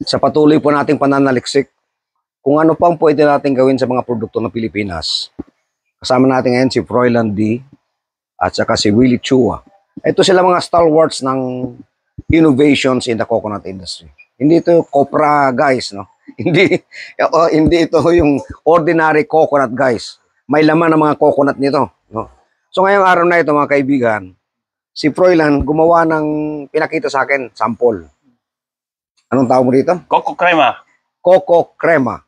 sa patuloy po nating pananaliksik kung ano pang pwede natin gawin sa mga produkto ng Pilipinas. Kasama natin ngayon si Froilan D. at saka si Willie Chua. Ito sila mga stalwarts ng innovations in the coconut industry. Hindi ito copra guys, no? Hindi ito yung ordinary coconut guys. May laman ng mga coconut nito, no? So ngayong araw na ito mga kaibigan, si Froilan gumawa ng pinakita sa akin sample. Anong tawag mo dito? Coco crema. Coco crema.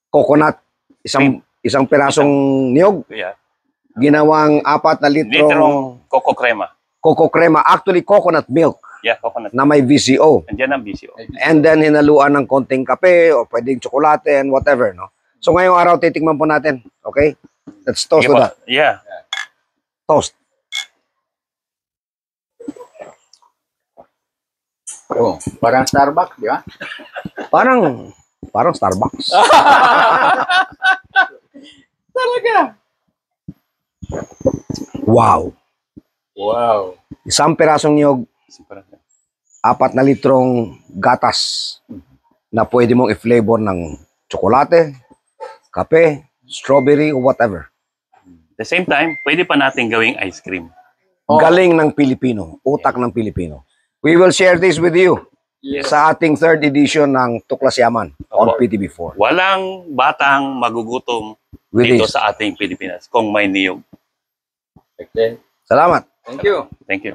Coconut, isang pirasong niyog, Yeah. ginawang 4 na litrong Litrong coco crema. coco crema, actually coconut milk Yeah, coconut. na may VCO. Andiyan ang bisyo. And then hinaluan ng konting kape o pwedeng tsokolate and whatever, no? So ngayong araw titikman po natin, okay? Let's toast to that. Yeah. Toast. Oh, parang Starbucks, di ba? Parang Starbucks. Talaga. Wow. Wow. Isang pirasong niyog, 4 na litrong gatas na pwede mong i-flavor ng tsokolate, kape, strawberry, or whatever. The same time, pwede pa natin gawing ice cream. Oh. Galing ng Pilipino, utak ng Pilipino. We will share this with you Yes. sa ating 3rd edition ng Tuklas Yaman on Opo. PTV4. Walang batang magugutom With dito this. sa ating Pilipinas kung may niyog. Okay. Salamat. Thank you. Thank you.